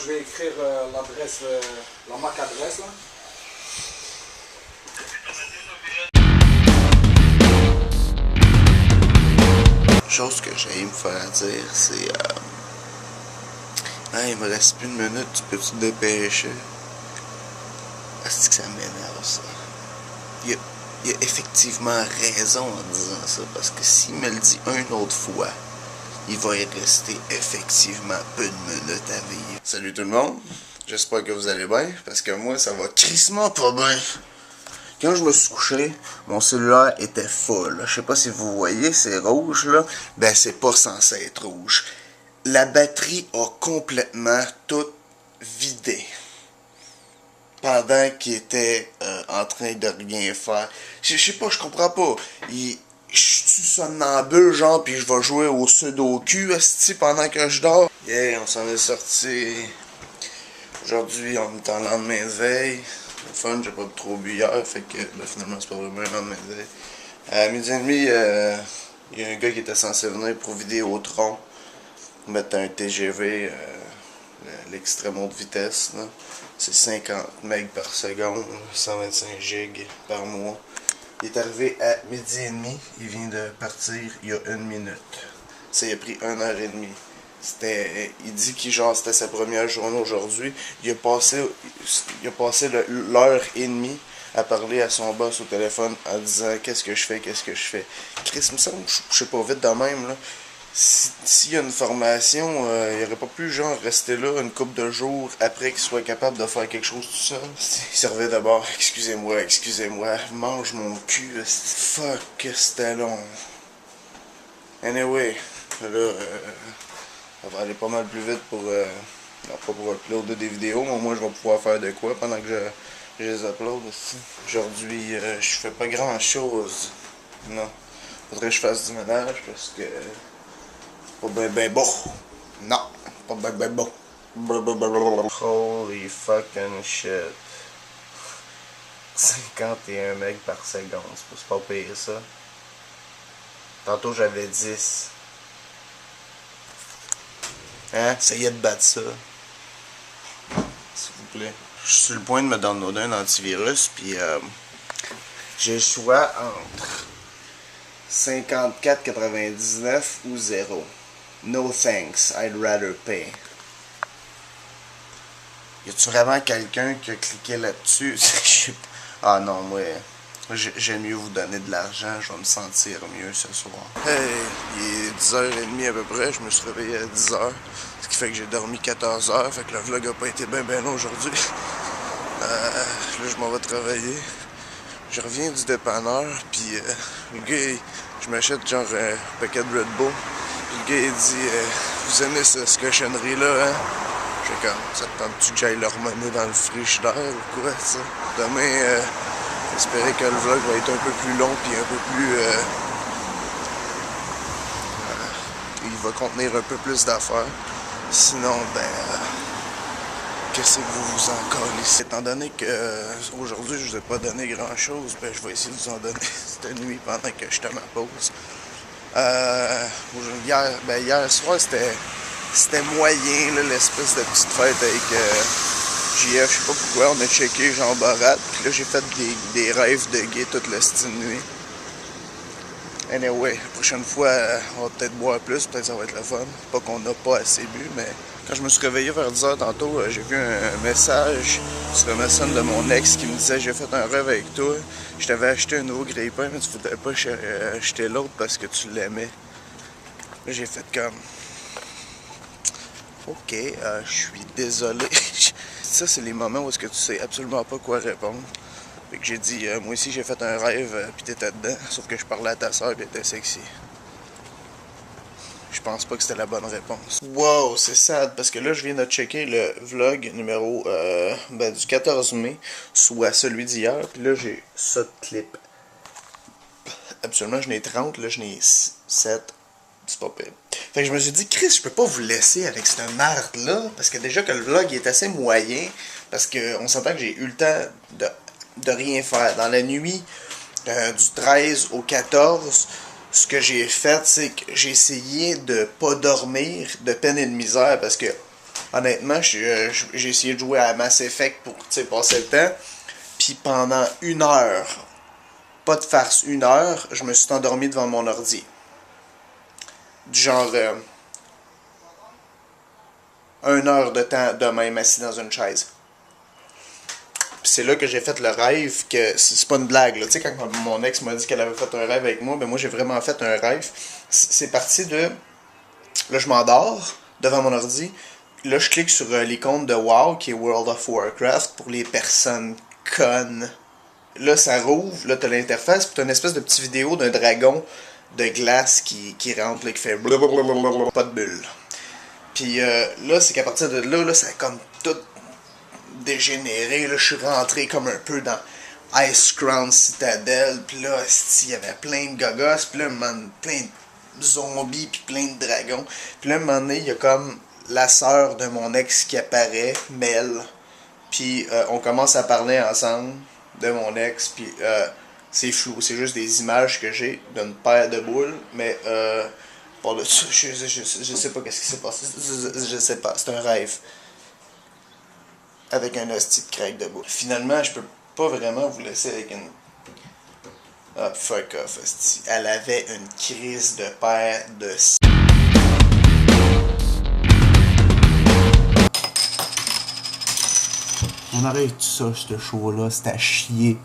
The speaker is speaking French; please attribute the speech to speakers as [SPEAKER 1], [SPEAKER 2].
[SPEAKER 1] je vais écrire l'adresse, la MAC adresse là.
[SPEAKER 2] Chose que j'ai me faire dire, c'est il me reste plus une minute, tu peux te dépêcher? Est-ce que ça m'énerve ça? Il a effectivement raison en disant ça, parce que s'il me le dit une autre fois, il va y rester effectivement peu de minutes à vivre. Salut tout le monde, j'espère que vous allez bien, parce que moi ça va crissement pas bien. Quand je me suis couché, mon cellulaire était full. Je sais pas si vous voyez, c'est rouge là. Ben c'est pas censé être rouge. La batterie a complètement tout vidé. Pendant qu'il était en train de rien faire. Je sais pas, je comprends pas. Je suis somnambule, genre, puis je vais jouer au sudoku, esti, pendant que je dors. Yeah, on s'en est sorti. Aujourd'hui, on est en lendemain de veille. Le fun, j'ai pas trop bu hier, fait que finalement, c'est pas vraiment un lendemain de veille. À midi et demi, il y a un gars qui était censé venir pour vider au tronc, mettre un TGV, l'extrême haute vitesse, là. C'est 50 MB par seconde, 125 GB par mois. Il est arrivé à midi et demi, il vient de partir il y a une minute. Ça, il a pris 1h30. Il dit que genre c'était sa première journée aujourd'hui. Il a passé l'heure et demie à parler à son boss au téléphone en disant qu'est-ce que je fais. Chris, me semble, je sais pas vite de même là. S'il y a une formation, il aurait pas pu genre rester là une couple de jours après qu'il soit capable de faire quelque chose tout seul. Il servait d'abord, excusez-moi, mange mon cul, fuck, c'était long. Anyway, là, ça va aller pas mal plus vite pour, non, pas pour uploader des vidéos, mais moi je vais pouvoir faire de quoi pendant que je les upload aussi. Aujourd'hui, je fais pas grand chose, non. Faudrait que je fasse du ménage parce que pas ben bon. Non, pas ben bon. Holy fucking shit. 51 MB par seconde, c'est pas pire ça. Tantôt j'avais 10. Hein? Essayez de battre ça. S'il vous plaît. Je suis sur le point de me downloader un antivirus, puis j'ai le choix entre 54,99 ou 0. No thanks, I'd rather pay. Y a-tu vraiment quelqu'un qui a cliqué là-dessus? Ah non, moi, j'aime mieux vous donner de l'argent, je vais me sentir mieux ce soir. Hey, il est 10h30 à peu près, je me suis réveillé à 10h, ce qui fait que j'ai dormi 14h, fait que le vlog a pas été bien long aujourd'hui. Là, je m'en vais travailler. Je reviens du dépanneur, puis le gars, je m'achète genre un paquet de Red Bull. Puis le gars, il dit vous aimez ce cochonnerie-là, hein? J'ai comme, ça te tente-tu que j'aille le remener dans le frigidaire ou quoi, ça? Demain, j'espérais que le vlog va être un peu plus long, puis un peu plus... il va contenir un peu plus d'affaires. Sinon, ben... qu'est-ce que vous en collez? Étant donné que aujourd'hui je vous ai pas donné grand chose, ben je vais essayer de vous en donner cette nuit pendant que j'étais à ma pause. Hier soir c'était moyen là, l'espèce de petite fête avec JF, je sais pas pourquoi, on a checké Jean Barat, puis là j'ai fait des rêves de gay toute la style nuit. Anyway, la prochaine fois, on va peut-être boire plus, peut-être ça va être le fun. Pas qu'on n'a pas assez bu, mais quand je me suis réveillé vers 10h tantôt, j'ai vu un message sur le message de mon ex qui me disait « J'ai fait un rêve avec toi, je t'avais acheté un nouveau grille-pain, mais tu voudrais pas acheter l'autre parce que tu l'aimais. » Là, j'ai fait comme « Ok, je suis désolé. » Ça, c'est les moments où est-ce que tu sais absolument pas quoi répondre. Fait que j'ai dit, moi aussi j'ai fait un rêve, pis t'étais dedans, sauf que je parlais à ta soeur pis elle était sexy. Je pense pas que c'était la bonne réponse. Wow, c'est sad, parce que là je viens de checker le vlog numéro du 14 mai, soit celui d'hier, pis là j'ai ça de clip. Absolument, je n'ai 30, là je n'ai 7, c'est pas pire. Fait que je me suis dit, Chris, je peux pas vous laisser avec cette merde là, parce que déjà que le vlog est assez moyen, parce qu'on s'entend que j'ai eu le temps de rien faire. Dans la nuit du 13 au 14, ce que j'ai fait, c'est que j'ai essayé de pas dormir de peine et de misère parce que Honnêtement, j'ai essayé de jouer à Mass Effect pour, tu sais, passer le temps. Puis pendant 1 heure, pas de farce, 1 heure, je me suis endormi devant mon ordi. Du genre 1 heure de temps de même assis dans une chaise. Puis c'est là que j'ai fait le rêve, que c'est pas une blague, là. Tu sais, quand mon ex m'a dit qu'elle avait fait un rêve avec moi, ben moi j'ai vraiment fait un rêve. C'est parti de... Là, je m'endors devant mon ordi. Là, je clique sur l'icône de WoW, qui est World of Warcraft, pour les personnes connes. Là, ça rouvre, là, t'as l'interface, puis t'as une espèce de petite vidéo d'un dragon de glace qui rentre, là, qui fait blablabla, pas de bulle. Puis là, c'est qu'à partir de là, ça a comme tout dégénéré. Là, je suis rentré comme un peu dans Ice Crown Citadel, puis là, il y avait plein de gogos, puis là, plein de zombies, puis plein de dragons. Puis là, à un moment donné, il y a comme la sœur de mon ex qui apparaît, Mel. Puis on commence à parler ensemble de mon ex, puis c'est flou, c'est juste des images que j'ai d'une paire de boules, mais pour le je sais pas qu'est-ce qui s'est passé, je sais pas, c'est un rêve. Avec un hostie de craque de boule. Finalement, je peux pas vraiment vous laisser avec une... Ah, fuck off, hostie. Elle avait une crise de paire de... On arrête tout ça, ce show-là, c'est à chier.